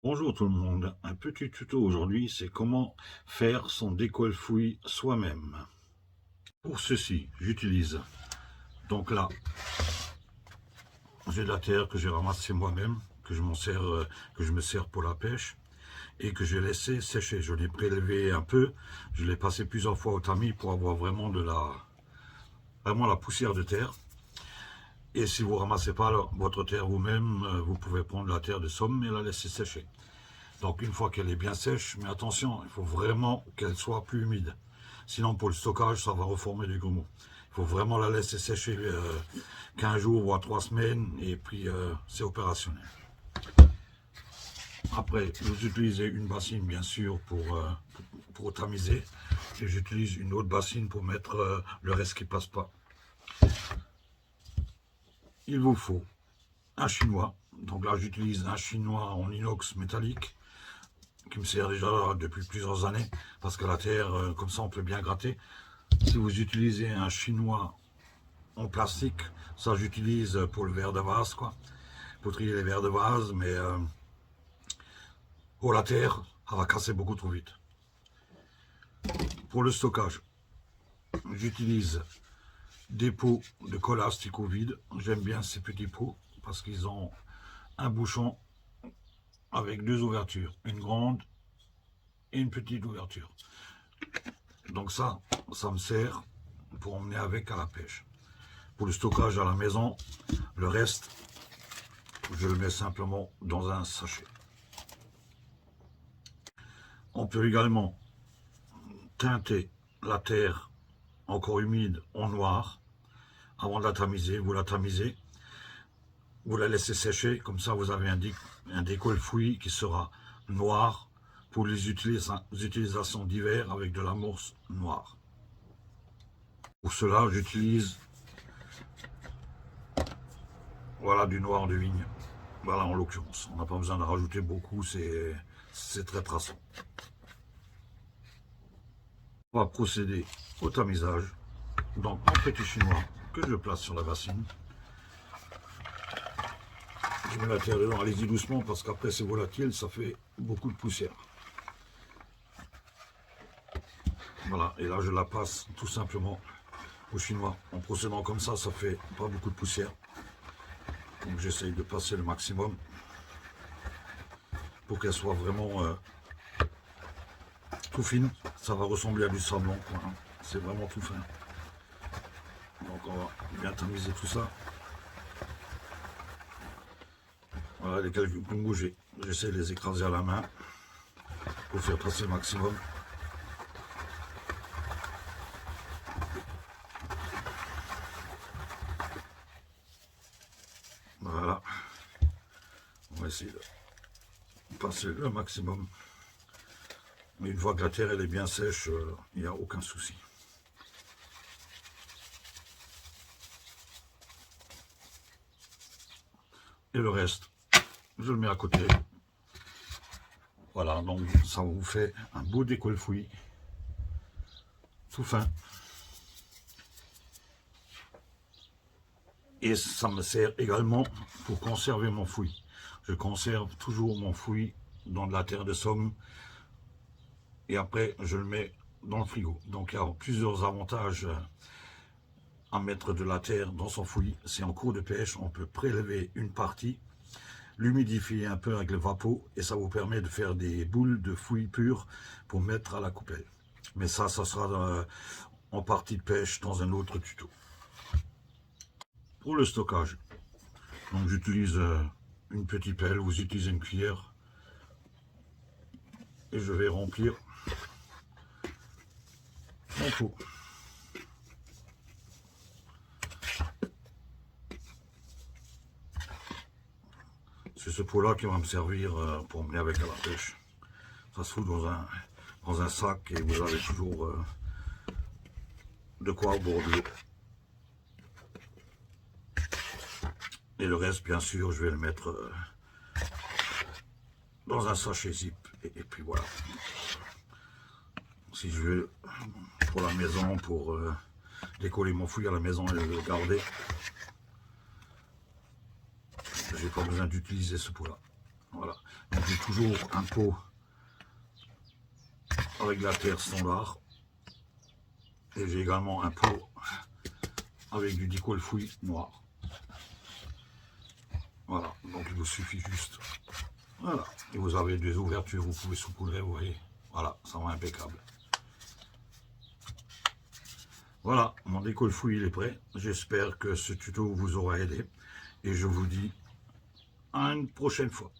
Bonjour tout le monde, un petit tuto aujourd'hui, c'est comment faire son décolle-fouille soi-même. Pour ceci, j'utilise, donc là, j'ai de la terre que j'ai ramassée moi-même, que je me sers pour la pêche, et que j'ai laissé sécher. Je l'ai prélevé un peu, je l'ai passé plusieurs fois au tamis pour avoir vraiment vraiment la poussière de terre. Et si vous ramassez pas votre terre vous-même, vous pouvez prendre la terre de somme et la laisser sécher. Donc une fois qu'elle est bien sèche, mais attention, il faut vraiment qu'elle soit plus humide. Sinon pour le stockage, ça va reformer du grumeau. Il faut vraiment la laisser sécher 15 jours, voire 3 semaines, et puis c'est opérationnel. Après, vous utilisez une bassine bien sûr pour tamiser, et j'utilise une autre bassine pour mettre le reste qui passe pas. Il vous faut un chinois. Donc là, j'utilise un chinois en inox métallique qui me sert déjà depuis plusieurs années parce que la terre, comme ça, on peut bien gratter. Si vous utilisez un chinois en plastique, ça j'utilise pour le verre de vase, quoi, pour trier les verres de vase, mais pour la terre, ça va casser beaucoup trop vite. Pour le stockage, j'utilise des pots de colle asticot vide. J'aime bien ces petits pots parce qu'ils ont un bouchon avec deux ouvertures, une grande et une petite ouverture. Donc ça me sert pour emmener avec à la pêche. Pour le stockage à la maison, le reste, je le mets simplement dans un sachet. On peut également teinter la terre encore humide en noir avant de la tamiser. Vous la tamisez, vous la laissez sécher, comme ça vous avez un décolle-fouille qui sera noir pour les utilisations d'hiver avec de l'amorce noire. Pour cela, j'utilise voilà, du noir de vigne. Voilà, en l'occurrence. On n'a pas besoin de rajouter beaucoup, c'est très traçant. On va procéder au tamisage. Donc, mon petit chinois que je place sur la bassine. Je mets la terre dedans, allez-y doucement parce qu'après c'est volatile, ça fait beaucoup de poussière. Voilà, et là je la passe tout simplement au chinois. En procédant comme ça fait pas beaucoup de poussière. Donc j'essaye de passer le maximum pour qu'elle soit vraiment tout fine. Ça va ressembler à du sablon, hein. C'est vraiment tout fin. Donc on va bien tamiser tout ça. Voilà les quelques bouts, j'essaie de les écraser à la main pour faire passer le maximum. Voilà, on va essayer de passer le maximum. Mais une fois que la terre elle est bien sèche, il n'y a aucun souci. Et le reste, je le mets à côté. Voilà, donc ça vous fait un beau décolle-fouille, tout fin. Et ça me sert également pour conserver mon fouille. Je conserve toujours mon fouille dans de la terre de somme et après je le mets dans le frigo. Donc il y a plusieurs avantages à mettre de la terre dans son fouille. C'est en cours de pêche, on peut prélever une partie, l'humidifier un peu avec le vapeau et ça vous permet de faire des boules de fouille pure pour mettre à la coupelle. Mais ça sera en partie de pêche dans un autre tuto. Pour le stockage, donc j'utilise une petite pelle, vous utilisez une cuillère et je vais remplir mon pot. C'est ce pot là qui va me servir pour emmener avec à la pêche. Ça se fout dans un sac et vous avez toujours de quoi au bord de l'eau. Et le reste, bien sûr, je vais le mettre dans un sachet zip. Et puis voilà. Si je veux, pour la maison, pour décoller mon fouille à la maison et le garder, j'ai pas besoin d'utiliser ce pot-là. Voilà. Donc j'ai toujours un pot avec la terre standard. Et j'ai également un pot avec du dicol fouille noir. Voilà, donc il vous suffit juste. Voilà, et vous avez des ouvertures, vous pouvez saupoudrer, vous voyez. Voilà, ça va impeccable. Voilà, mon dicol fouille il est prêt. J'espère que ce tuto vous aura aidé. Et je vous dis à une prochaine fois.